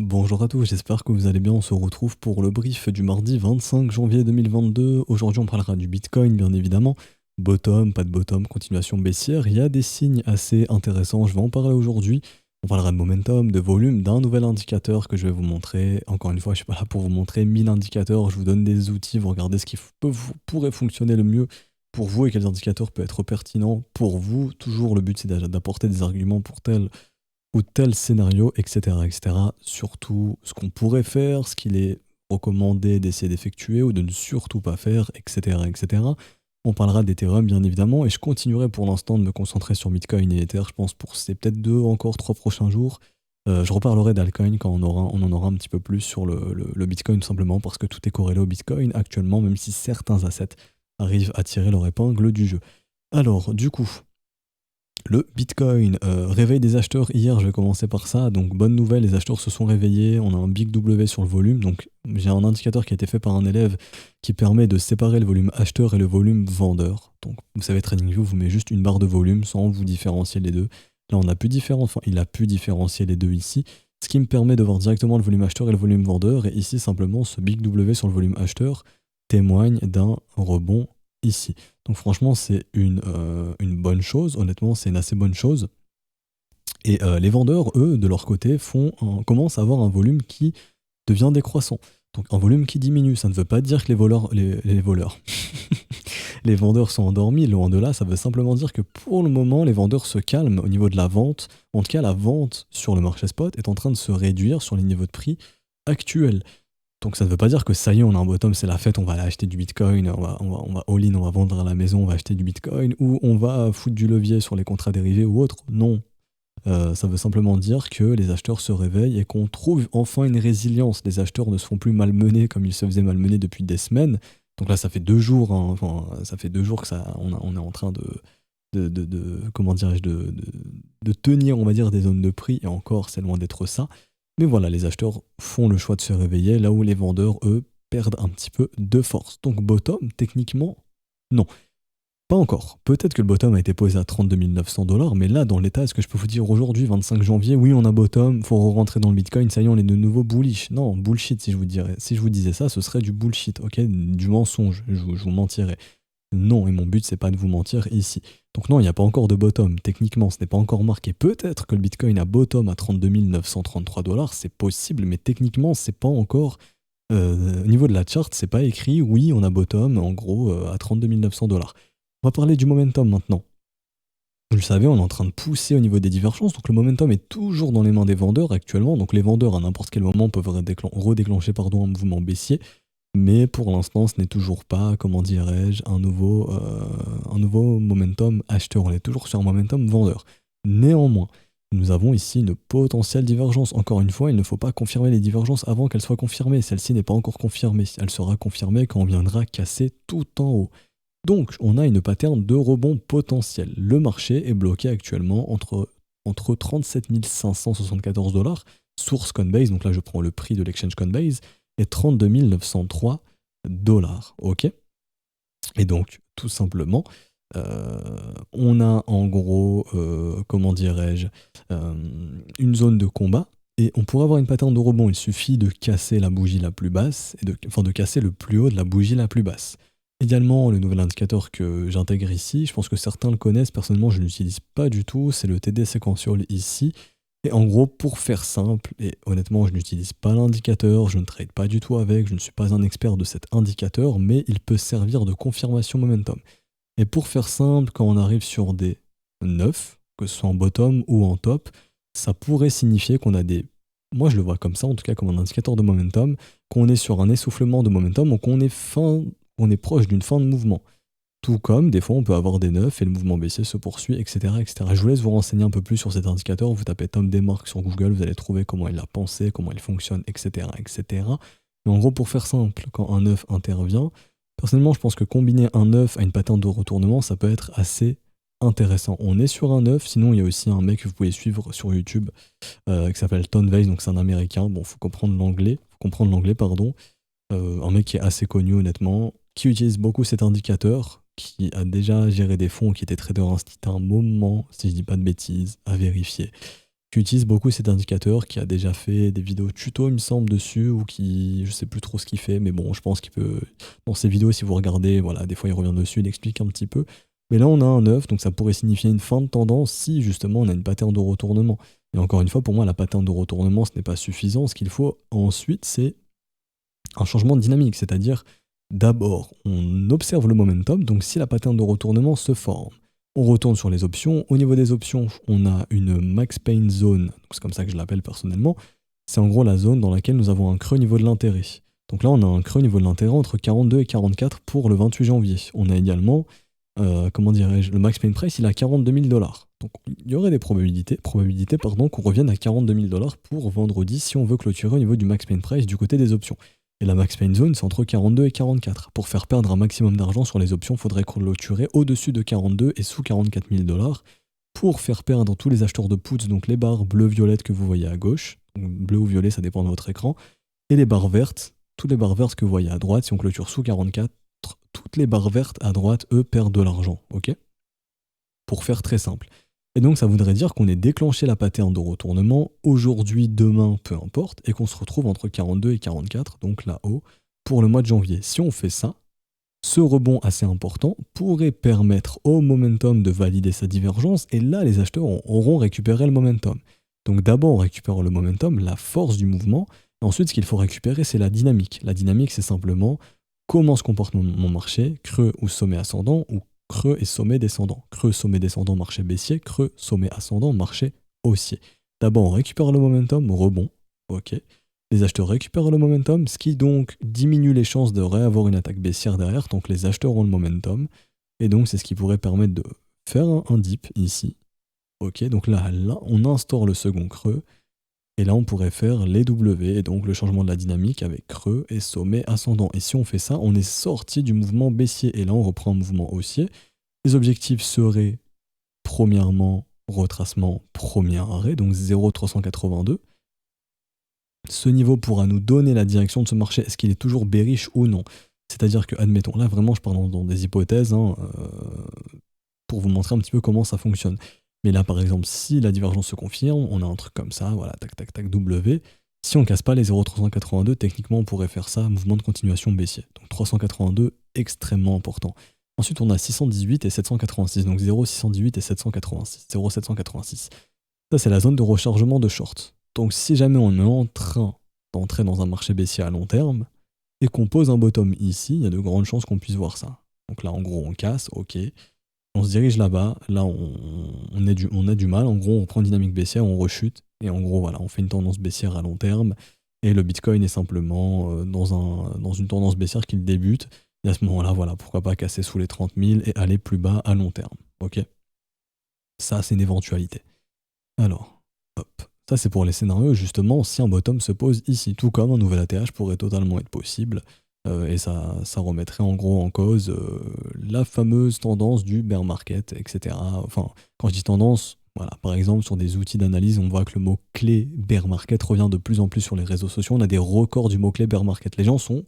Bonjour à tous, j'espère que vous allez bien. On se retrouve pour le brief du mardi 25 janvier 2022. Aujourd'hui, on parlera du Bitcoin, bien évidemment. Bottom, pas de bottom, continuation baissière. Il y a des signes assez intéressants, je vais en parler aujourd'hui. On parlera de momentum, de volume, d'un nouvel indicateur que je vais vous montrer. Encore une fois, je ne suis pas là pour vous montrer 1000 indicateurs. Je vous donne des outils, vous regardez ce qui pourrait fonctionner le mieux pour vous et quels indicateurs peuvent être pertinents pour vous. Toujours, le but, c'est d'apporter des arguments pour tel ou tel scénario, etc., etc. Surtout ce qu'on pourrait faire, ce qu'il est recommandé d'essayer d'effectuer ou de ne surtout pas faire, etc., etc. On parlera d'Ethereum bien évidemment et je continuerai pour l'instant de me concentrer sur Bitcoin et Ether, je pense pour ces peut-être encore 3 prochains jours. Je reparlerai d'Alcoin quand on en aura un petit peu plus sur le Bitcoin tout simplement parce que tout est corrélé au Bitcoin actuellement, même si certains assets arrivent à tirer leur épingle du jeu. Alors, du coup, le Bitcoin, réveil des acheteurs hier, je vais commencer par ça. Donc bonne nouvelle, les acheteurs se sont réveillés, on a un big W sur le volume. Donc j'ai un indicateur qui a été fait par un élève qui permet de séparer le volume acheteur et le volume vendeur. Donc vous savez, TradingView vous met juste une barre de volume sans vous différencier les deux. Là on a pu enfin il a pu différencier les deux ici, ce qui me permet de voir directement le volume acheteur et le volume vendeur. Et ici simplement ce big W sur le volume acheteur témoigne d'un rebond ici. Donc franchement, c'est une bonne chose. Honnêtement, c'est une assez bonne chose. Et les vendeurs, eux, de leur côté, commencent à avoir un volume qui devient décroissant. Donc un volume qui diminue, ça ne veut pas dire que les voleurs, les vendeurs sont endormis, loin de là, ça veut simplement dire que pour le moment, les vendeurs se calment au niveau de la vente. En tout cas, la vente sur le marché spot est en train de se réduire sur les niveaux de prix actuels. Donc ça ne veut pas dire que ça y est, on a un bottom, c'est la fête, on va aller acheter du Bitcoin, on va all-in, on va vendre à la maison, on va acheter du Bitcoin, ou on va foutre du levier sur les contrats dérivés ou autre. Non. Ça veut simplement dire que les acheteurs se réveillent et qu'on trouve enfin une résilience. Les acheteurs ne se font plus malmener comme ils se faisaient malmener depuis des semaines. Donc là, ça fait 2 jours, hein, enfin, ça fait 2 jours que on est en train comment dirais-je, de tenir, on va dire, des zones de prix, et encore, c'est loin d'être ça. Mais voilà, les acheteurs font le choix de se réveiller, là où les vendeurs, eux, perdent un petit peu de force. Donc bottom, techniquement, non. Pas encore. Peut-être que le bottom a été posé à 32 900 $, mais là, dans l'état, est-ce que je peux vous dire aujourd'hui, 25 janvier, oui, on a bottom, faut rentrer dans le Bitcoin, ça y est, on est de nouveau bullish. Non, bullshit, si je vous dirais. Si je vous disais ça, ce serait du bullshit, ok? Du mensonge, je vous mentirais. Non, et mon but, c'est pas de vous mentir ici. Donc non, il n'y a pas encore de bottom. Techniquement, ce n'est pas encore marqué. Peut-être que le Bitcoin a bottom à 32 933 $, c'est possible, mais techniquement, c'est pas encore... au niveau de la chart, c'est pas écrit, oui, on a bottom, en gros, à 32 900 $. On va parler du momentum maintenant. Vous le savez, on est en train de pousser au niveau des divergences, donc le momentum est toujours dans les mains des vendeurs actuellement, donc les vendeurs à n'importe quel moment peuvent redéclencher un mouvement baissier, mais pour l'instant ce n'est toujours pas, comment dirais-je, un nouveau momentum acheteur, on est toujours sur un momentum vendeur. Néanmoins, nous avons ici une potentielle divergence. Encore une fois, il ne faut pas confirmer les divergences avant qu'elles soient confirmées. Celle-ci n'est pas encore confirmée, elle sera confirmée quand on viendra casser tout en haut. Donc, on a une pattern de rebond potentiel. Le marché est bloqué actuellement entre 37 574 $, source Coinbase, donc là je prends le prix de l'exchange Coinbase, et 32 903 $. Ok. Et donc, tout simplement, on a en gros, comment dirais-je, une zone de combat. Et on pourrait avoir une pattern de rebond. Il suffit de casser la bougie la plus basse, de casser le plus haut de la bougie la plus basse. Également, le nouvel indicateur que j'intègre ici, je pense que certains le connaissent, personnellement je ne l'utilise pas du tout, c'est le TD Sequential ici. Et en gros, pour faire simple, et honnêtement je n'utilise pas l'indicateur, je ne trade pas du tout avec, je ne suis pas un expert de cet indicateur, mais il peut servir de confirmation momentum. Et pour faire simple, quand on arrive sur des 9, que ce soit en bottom ou en top, ça pourrait signifier qu'on a des... Moi je le vois comme ça, en tout cas comme un indicateur de momentum, qu'on est sur un essoufflement de momentum, ou qu'on est proche d'une fin de mouvement. Tout comme, des fois, on peut avoir des 9 et le mouvement baissier se poursuit, etc., etc. Je vous laisse vous renseigner un peu plus sur cet indicateur. Vous tapez Tom Demark sur Google, vous allez trouver comment il a pensé, comment il fonctionne, etc., etc. Mais en gros, pour faire simple, quand un 9 intervient, personnellement, je pense que combiner un 9 à une pattern de retournement, ça peut être assez intéressant. On est sur un 9, sinon il y a aussi un mec que vous pouvez suivre sur YouTube qui s'appelle Ton Weiss, donc c'est un américain. Bon, faut comprendre l'anglais, pardon. Un mec qui est assez connu, honnêtement, qui utilise beaucoup cet indicateur, qui a déjà géré des fonds, qui était trader instinct à un moment, si je dis pas de bêtises, à vérifier. qui utilise beaucoup cet indicateur, qui a déjà fait des vidéos tuto, il me semble, dessus, ou qui, je sais plus trop ce qu'il fait, mais bon, je pense qu'il peut, dans ses vidéos, si vous regardez, voilà, des fois il revient dessus, il explique un petit peu. Mais là, on a un 9, donc ça pourrait signifier une fin de tendance si justement on a une pattern de retournement. Et encore une fois, pour moi, la pattern de retournement, ce n'est pas suffisant. Ce qu'il faut ensuite, c'est un changement de dynamique, c'est-à-dire d'abord, on observe le momentum, donc si la pattern de retournement se forme, on retourne sur les options. Au niveau des options, on a une max pain zone, c'est comme ça que je l'appelle personnellement. C'est en gros la zone dans laquelle nous avons un creux au niveau de l'intérêt. Donc là, on a un creux au niveau de l'intérêt entre 42 et 44 pour le 28 janvier. On a également, comment dirais-je, le max pain price, il est à 42 000 dollars. Donc il y aurait des probabilités qu'on revienne à 42 000 dollars pour vendredi si on veut clôturer au niveau du max pain price du côté des options. Et la max pain zone, c'est entre 42 et 44. Pour faire perdre un maximum d'argent sur les options, il faudrait clôturer au-dessus de 42 et sous 44 000 dollars. Pour faire perdre tous les acheteurs de puts, donc les barres bleu-violettes que vous voyez à gauche, donc bleu ou violet, ça dépend de votre écran, et les barres vertes, toutes les barres vertes que vous voyez à droite, si on clôture sous 44, toutes les barres vertes à droite, eux, perdent de l'argent, ok? Pour faire très simple. Et donc ça voudrait dire qu'on ait déclenché la pattern de retournement aujourd'hui, demain, peu importe, et qu'on se retrouve entre 42 et 44, donc là-haut, pour le mois de janvier. Si on fait ça, ce rebond assez important pourrait permettre au momentum de valider sa divergence, et là les acheteurs auront récupéré le momentum. Donc d'abord on récupère le momentum, la force du mouvement, et ensuite ce qu'il faut récupérer c'est la dynamique. La dynamique c'est simplement comment se comporte mon marché, creux ou sommet ascendant, ou creux et sommet descendant. Creux, sommet descendant, marché baissier, creux, sommet ascendant, marché haussier. D'abord on récupère le momentum, rebond, ok. Les acheteurs récupèrent le momentum, ce qui donc diminue les chances de réavoir une attaque baissière derrière tant que les acheteurs ont le momentum. Et donc c'est ce qui pourrait permettre de faire un dip ici. Ok, donc là, on instaure le second creux. Et là, on pourrait faire les W, et donc le changement de la dynamique avec creux et sommet ascendant. Et si on fait ça, on est sorti du mouvement baissier. Et là, on reprend un mouvement haussier. Les objectifs seraient, premièrement, retracement, premier arrêt, donc 0,382. Ce niveau pourra nous donner la direction de ce marché. Est-ce qu'il est toujours bearish ou non? C'est-à-dire que, admettons, là vraiment je parle dans des hypothèses pour vous montrer un petit peu comment ça fonctionne. Mais là par exemple, si la divergence se confirme, on a un truc comme ça, voilà, tac tac tac W. Si on casse pas les 0,382, techniquement on pourrait faire ça, mouvement de continuation baissier. Donc 382, extrêmement important. Ensuite on a 618 et 786, donc 0,618 et 786, 0,786. Ça c'est la zone de rechargement de short. Donc si jamais on est en train d'entrer dans un marché baissier à long terme et qu'on pose un bottom ici, il y a de grandes chances qu'on puisse voir ça. Donc là en gros on casse, ok, on se dirige là-bas, là on a du mal, en gros on prend une dynamique baissière, on rechute, et en gros voilà, on fait une tendance baissière à long terme, et le Bitcoin est simplement dans une tendance baissière qu'il débute, et à ce moment-là, voilà, pourquoi pas casser sous les 30 000 et aller plus bas à long terme, ok? Ça c'est une éventualité. Alors, hop. Ça, c'est pour les scénarios, justement, si un bottom se pose ici, tout comme un nouvel ATH pourrait totalement être possible, et ça remettrait en gros en cause la fameuse tendance du bear market, etc. Enfin, quand je dis tendance, voilà, par exemple, sur des outils d'analyse, on voit que le mot-clé bear market revient de plus en plus sur les réseaux sociaux. On a des records du mot-clé bear market. Les gens sont,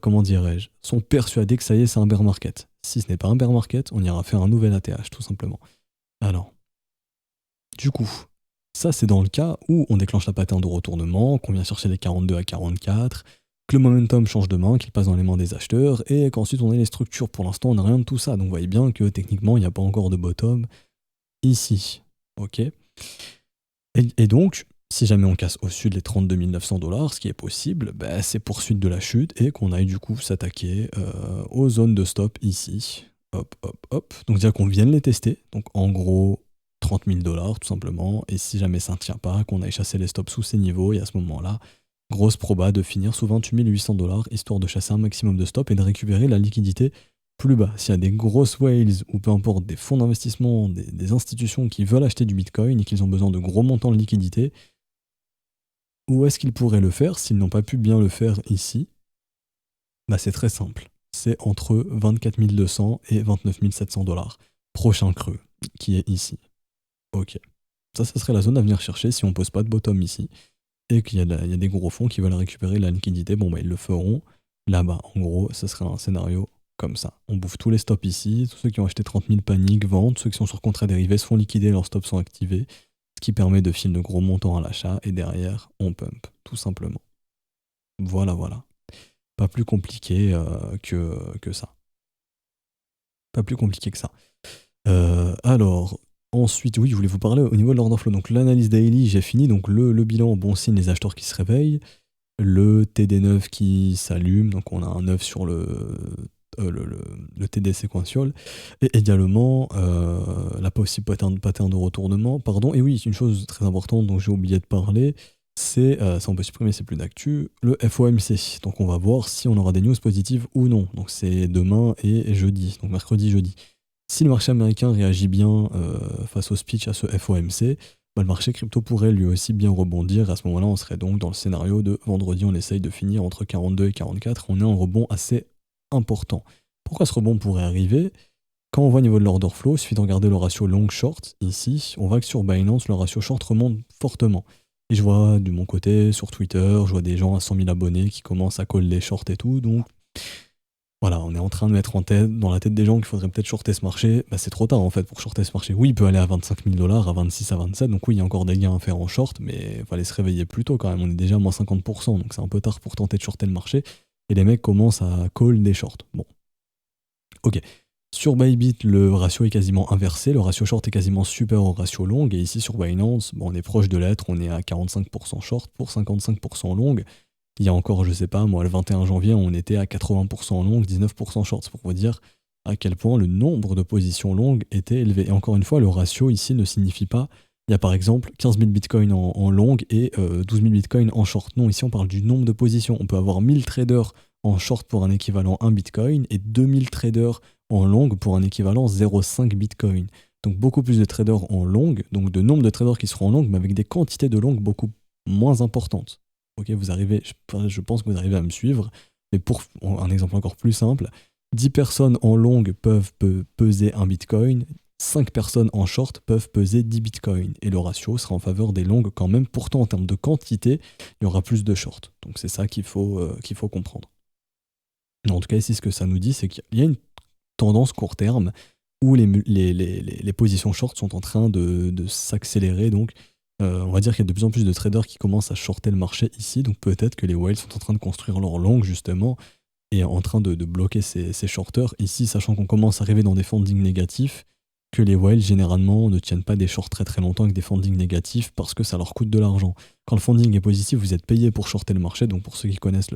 comment dirais-je, sont persuadés que ça y est, c'est un bear market. Si ce n'est pas un bear market, on ira faire un nouvel ATH, tout simplement. Alors, du coup, ça, c'est dans le cas où on déclenche la pattern de retournement, qu'on vient chercher les 42 à 44, que le momentum change de main, qu'il passe dans les mains des acheteurs, et qu'ensuite on ait les structures. Pour l'instant, on n'a rien de tout ça. Donc vous voyez bien que techniquement, il n'y a pas encore de bottom ici. Ok. Et donc, si jamais on casse au-dessus des 32 900 dollars, ce qui est possible, bah, c'est poursuite de la chute et qu'on aille du coup s'attaquer aux zones de stop ici. Hop, hop, hop. Donc, dire qu'on vienne les tester. Donc, en gros, 30 000 dollars tout simplement. Et si jamais ça ne tient pas, qu'on aille chasser les stops sous ces niveaux, et à ce moment-là, grosse proba de finir sous 28 800 dollars, histoire de chasser un maximum de stops et de récupérer la liquidité plus bas. S'il y a des grosses whales ou peu importe des fonds d'investissement, des institutions qui veulent acheter du Bitcoin et qu'ils ont besoin de gros montants de liquidité, où est-ce qu'ils pourraient le faire s'ils n'ont pas pu bien le faire ici? Bah c'est très simple. C'est entre 24 200 et 29 700 dollars. Prochain creux, qui est ici. Ok. Ça serait la zone à venir chercher si on pose pas de bottom ici. Et qu'il y a des gros fonds qui veulent récupérer la liquidité. Bon bah ils le feront. Là-bas, en gros, ce serait un scénario comme ça. On bouffe tous les stops ici. Tous ceux qui ont acheté 30 000 paniques vendent. Ceux qui sont sur contrat dérivé se font liquider, leurs stops sont activés. Ce qui permet de filer de gros montants à l'achat, et derrière, on pump, tout simplement. Voilà, voilà. Pas plus compliqué que ça. Pas plus compliqué que ça. Alors, ensuite, oui, je voulais vous parler au niveau de l'order flow. Donc, l'analyse daily, j'ai fini. Donc, le bilan, bon signe, les acheteurs qui se réveillent. Le TD9 qui s'allume. Donc, on a un 9 sur le TD séquential. Et également, la possible pattern de retournement. Pardon. Et oui, une chose très importante dont j'ai oublié de parler, c'est, ça on peut supprimer, c'est plus d'actu, le FOMC. Donc, on va voir si on aura des news positives ou non. Donc, c'est demain et jeudi. Donc, mercredi, jeudi. Si le marché américain réagit bien face au speech à ce FOMC, bah, le marché crypto pourrait lui aussi bien rebondir. À ce moment-là, on serait donc dans le scénario de vendredi, on essaye de finir entre 42 et 44. On est en rebond assez important. Pourquoi ce rebond pourrait arriver? Quand on voit au niveau de l'order flow, il suffit de regarder le ratio long-short. Ici, on voit que sur Binance, le ratio short remonte fortement. Et je vois de mon côté, sur Twitter, je vois des gens à 100 000 abonnés qui commencent à coller les shorts et tout. Donc, voilà, on est en train de mettre dans la tête des gens qu'il faudrait peut-être shorter ce marché. Bah, c'est trop tard en fait pour shorter ce marché. Oui, il peut aller à 25 000 $, à 26, à 27. Donc oui, il y a encore des gains à faire en short, mais il fallait se réveiller plus tôt quand même. On est déjà à moins 50%, donc c'est un peu tard pour tenter de shorter le marché. Et les mecs commencent à call des shorts. Bon, ok. Sur Bybit, le ratio est quasiment inversé. Le ratio short est quasiment supérieur au ratio long. Et ici sur Binance, bon, on est proche de l'être. On est à 45% short pour 55% long. Il y a encore, je sais pas, moi, le 21 janvier, on était à 80% long, 19% short. C'est pour vous dire à quel point le nombre de positions longues était élevé. Et encore une fois, le ratio ici ne signifie pas, il y a par exemple 15 000 bitcoins en long et 12 000 bitcoins en short. Non, ici on parle du nombre de positions. On peut avoir 1000 traders en short pour un équivalent 1 bitcoin et 2000 traders en long pour un équivalent 0,5 bitcoin. Donc beaucoup plus de traders en long, donc de nombre de traders qui seront en long, mais avec des quantités de long beaucoup moins importantes. Ok, vous arrivez, je pense que vous arrivez à me suivre, mais pour un exemple encore plus simple, 10 personnes en long peuvent peser un bitcoin, 5 personnes en short peuvent peser 10 bitcoins, et le ratio sera en faveur des longues quand même. Pourtant, en termes de quantité, il y aura plus de short. Donc c'est ça qu'il faut comprendre. En tout cas, ici, ce que ça nous dit, c'est qu'il y a une tendance court terme où les positions short sont en train de s'accélérer, donc on va dire qu'il y a de plus en plus de traders qui commencent à shorter le marché ici, donc peut-être que les whales sont en train de construire leur long justement et en train de bloquer ces shorters ici, sachant qu'on commence à arriver dans des fundings négatifs, que les whales généralement ne tiennent pas des shorts très très longtemps avec des fundings négatifs parce que ça leur coûte de l'argent. Quand le funding est positif, vous êtes payé pour shorter le marché, donc pour ceux qui connaissent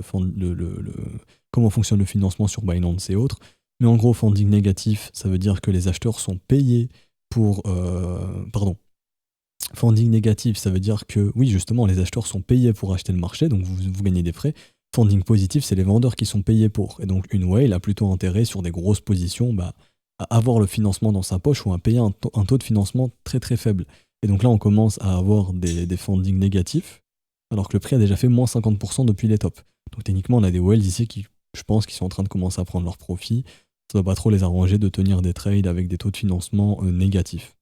comment fonctionne le financement sur Binance et autres, mais en gros funding négatif, ça veut dire que les acheteurs sont payés pour... Funding négatif, ça veut dire que, oui, justement, les acheteurs sont payés pour acheter le marché, donc vous gagnez des frais. Funding positif, c'est les vendeurs qui sont payés pour. Et donc, une whale a plutôt intérêt sur des grosses positions à avoir le financement dans sa poche ou à payer un taux de financement très très faible. Et donc là, on commence à avoir des fundings négatifs, alors que le prix a déjà fait moins 50% depuis les tops. Donc, techniquement, on a des whales ici qui, je pense, qui sont en train de commencer à prendre leur profit. Ça ne doit pas trop les arranger de tenir des trades avec des taux de financement négatifs.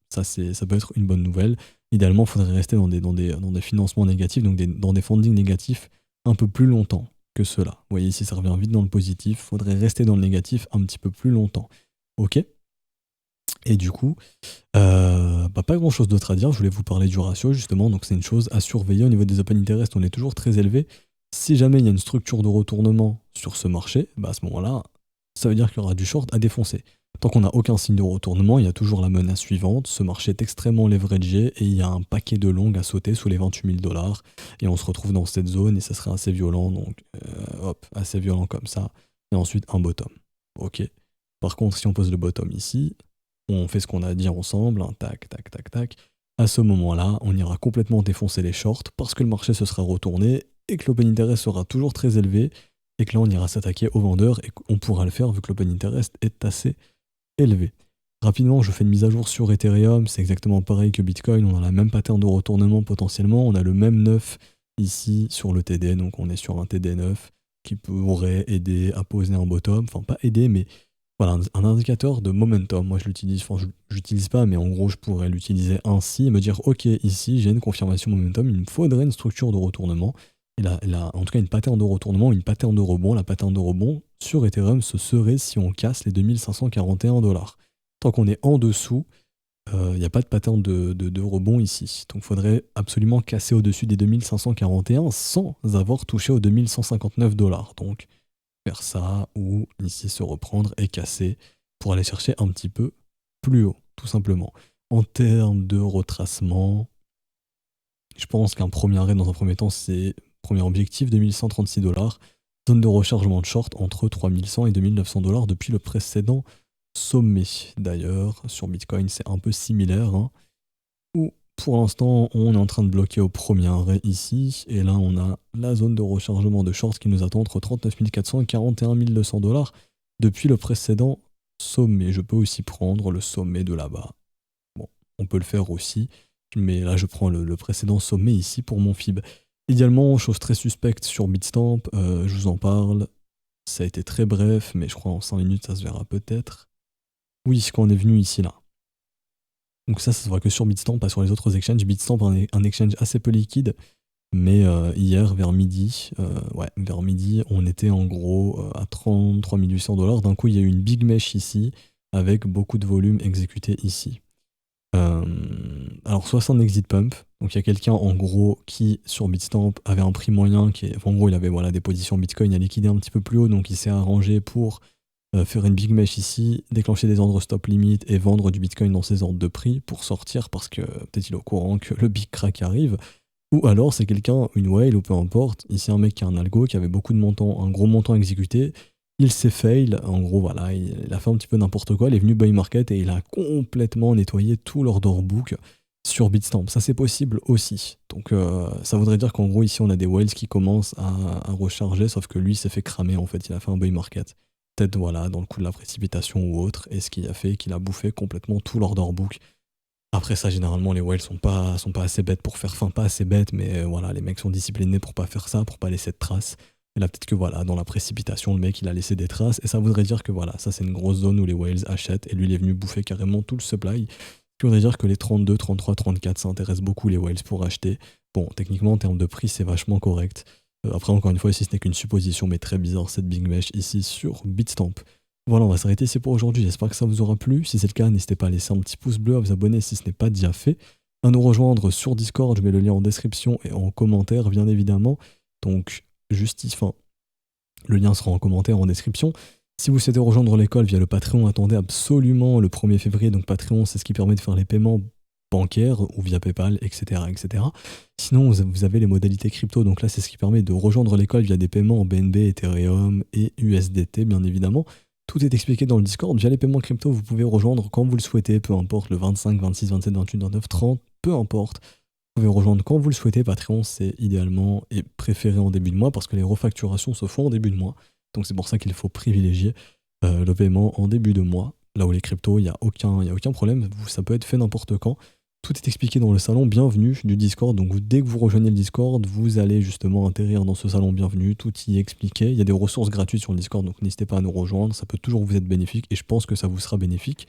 Ça peut être une bonne nouvelle. Idéalement, il faudrait rester dans des financements négatifs, donc dans des fundings négatifs un peu plus longtemps que cela. Vous voyez ici, ça revient vite dans le positif. Il faudrait rester dans le négatif un petit peu plus longtemps. Ok. Et du coup, pas grand chose d'autre à dire. Je voulais vous parler du ratio, justement. Donc, c'est une chose à surveiller au niveau des open interest. On est toujours très élevé. Si jamais il y a une structure de retournement sur ce marché, à ce moment-là, ça veut dire qu'il y aura du short à défoncer. Tant qu'on n'a aucun signe de retournement, il y a toujours la menace suivante. Ce marché est extrêmement leveragé et il y a un paquet de longues à sauter sous les 28 000 $. Et on se retrouve dans cette zone et ça serait assez violent. Donc, assez violent comme ça. Et ensuite, un bottom. Ok. Par contre, si on pose le bottom ici, on fait ce qu'on a dit ensemble. Tac, tac, tac, tac. À ce moment-là, on ira complètement défoncer les shorts parce que le marché se sera retourné et que l'open interest sera toujours très élevé. Et que là, on ira s'attaquer aux vendeurs et qu'on pourra le faire vu que l'open interest est assez élevé. Rapidement, je fais une mise à jour sur Ethereum, c'est exactement pareil que Bitcoin, on a la même pattern de retournement potentiellement, on a le même 9 ici sur le TD, donc on est sur un TD9 qui pourrait aider à poser un bottom, enfin pas aider, mais voilà, un indicateur de momentum. Moi je l'utilise, je l'utilise pas, mais en gros je pourrais l'utiliser ainsi et me dire ok, ici j'ai une confirmation momentum, il me faudrait une structure de retournement. Et là, en tout cas, une pattern de retournement, une pattern de rebond. La pattern de rebond sur Ethereum, ce serait si on casse les 2541 $. Tant qu'on est en dessous, Il n'y a pas de pattern de rebond ici. Donc il faudrait absolument casser au-dessus des 2541 sans avoir touché aux 2159 $. Donc faire ça ou ici se reprendre et casser pour aller chercher un petit peu plus haut, tout simplement. En termes de retracement, je pense qu'un premier arrêt dans un premier temps, c'est premier objectif, 2136 $. Zone de rechargement de short entre 3100 et 2900 $ depuis le précédent sommet. D'ailleurs, sur Bitcoin, c'est un peu similaire, hein, où pour l'instant, on est en train de bloquer au premier arrêt ici, et là, on a la zone de rechargement de short qui nous attend entre 39 400 et 41 200 $ depuis le précédent sommet. Je peux aussi prendre le sommet de là-bas. Bon, on peut le faire aussi, mais là, je prends le précédent sommet ici pour mon FIB. Idéalement, chose très suspecte sur Bitstamp, je vous en parle. Ça a été très bref, mais je crois en 5 minutes, ça se verra peut-être. Oui, quand on est venu ici, là. Donc ça se voit que sur Bitstamp, pas sur les autres exchanges. Bitstamp est un exchange assez peu liquide, mais hier, vers midi, on était en gros à 33 800 $. D'un coup, il y a eu une big mesh ici, avec beaucoup de volume exécuté ici. Alors, soit c'est un exit pump, donc il y a quelqu'un en gros qui, sur Bitstamp, avait un prix moyen, en gros, il avait des positions Bitcoin à liquider un petit peu plus haut, donc il s'est arrangé pour faire une big mesh ici, déclencher des ordres stop limit et vendre du Bitcoin dans ces ordres de prix pour sortir parce que peut-être il est au courant que le big crack arrive. Ou alors c'est quelqu'un, une whale ou peu importe, ici un mec qui a un algo, qui avait beaucoup de montants, un gros montant exécuté, il s'est fail, en gros voilà, il a fait un petit peu n'importe quoi, il est venu buy market et il a complètement nettoyé tout l'order book sur Bitstamp. Ça c'est possible aussi. Donc ça voudrait dire qu'en gros ici on a des whales qui commencent à recharger, sauf que lui s'est fait cramer en fait, il a fait un buy market. Peut-être dans le coup de la précipitation ou autre, et ce qui a fait qu'il a bouffé complètement tout l'order book. Après ça, généralement, les whales sont pas assez bêtes pour faire, enfin pas assez bêtes, mais voilà, les mecs sont disciplinés pour pas faire ça, pour pas laisser de traces. Et là, peut-être que voilà, dans la précipitation, le mec, il a laissé des traces, et ça voudrait dire que voilà, ça c'est une grosse zone où les whales achètent, et lui, il est venu bouffer carrément tout le supply. Ce qui voudrait dire que les 32, 33, 34, ça intéresse beaucoup les whales pour acheter. Bon, techniquement, en termes de prix, c'est vachement correct. Après, encore une fois, ici, ce n'est qu'une supposition, mais très bizarre, cette big mesh ici sur Bitstamp. Voilà, on va s'arrêter ici pour aujourd'hui. J'espère que ça vous aura plu. Si c'est le cas, n'hésitez pas à laisser un petit pouce bleu, à vous abonner si ce n'est pas déjà fait, à nous rejoindre sur Discord. Je mets le lien en description et en commentaire, bien évidemment. Donc, le lien sera en commentaire, en description. Si vous souhaitez rejoindre l'école via le Patreon, attendez absolument le 1er février. Donc, Patreon, c'est ce qui permet de faire les paiements bancaires ou via PayPal, etc. etc. Sinon, vous avez les modalités crypto. Donc là, c'est ce qui permet de rejoindre l'école via des paiements en BNB, Ethereum et USDT, bien évidemment. Tout est expliqué dans le Discord. Via les paiements crypto, vous pouvez rejoindre quand vous le souhaitez, peu importe, le 25, 26, 27, 28, 29, 30, peu importe. Vous pouvez rejoindre quand vous le souhaitez. Patreon, c'est idéalement et préféré en début de mois parce que les refacturations se font en début de mois. Donc c'est pour ça qu'il faut privilégier le paiement en début de mois. Là où les cryptos, il n'y a aucun problème. Ça peut être fait n'importe quand. Tout est expliqué dans le salon bienvenue du Discord. Donc dès que vous rejoignez le Discord, vous allez justement atterrir dans ce salon bienvenue. Tout y est expliqué. Il y a des ressources gratuites sur le Discord, donc n'hésitez pas à nous rejoindre. Ça peut toujours vous être bénéfique et je pense que ça vous sera bénéfique.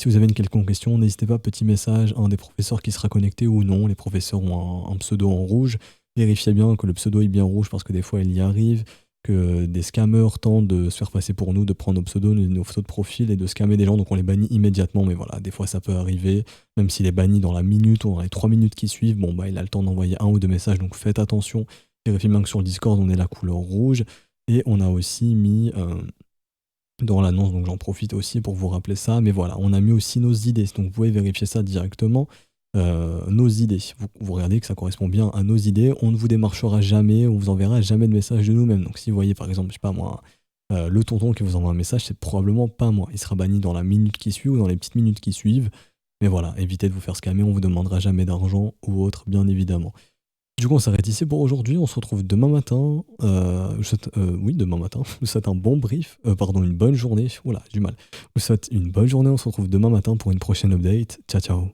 Si vous avez une quelconque question, n'hésitez pas, petit message, un des professeurs qui sera connecté ou non. Les professeurs ont un pseudo en rouge. Vérifiez bien que le pseudo est bien rouge parce que des fois il y arrive, que des scammers tentent de se faire passer pour nous, de prendre nos pseudos, nos photos de profil et de scammer des gens, donc on les bannit immédiatement, mais voilà, des fois ça peut arriver, même s'il est banni dans la minute ou dans les 3 minutes qui suivent, bon bah il a le temps d'envoyer un ou deux messages, donc faites attention, vérifiez bien que sur le Discord on est la couleur rouge, et on a aussi mis dans l'annonce, donc j'en profite aussi pour vous rappeler ça, mais voilà, on a mis aussi nos idées, donc vous pouvez vérifier ça directement. Nos idées, vous regardez que ça correspond bien à nos idées, on ne vous démarchera jamais, on vous enverra jamais de message de nous-mêmes. Donc si vous voyez par exemple, je sais pas moi, le tonton qui vous envoie un message, c'est probablement pas moi. Il sera banni dans la minute qui suit ou dans les petites minutes qui suivent. Mais voilà, évitez de vous faire scammer, on vous demandera jamais d'argent ou autre, bien évidemment. Du coup, on s'arrête ici pour aujourd'hui. On se retrouve demain matin. Demain matin. Je vous souhaite un bon brief. Une bonne journée. Oula, j'ai du mal. Je vous souhaite une bonne journée. On se retrouve demain matin pour une prochaine update. Ciao, ciao.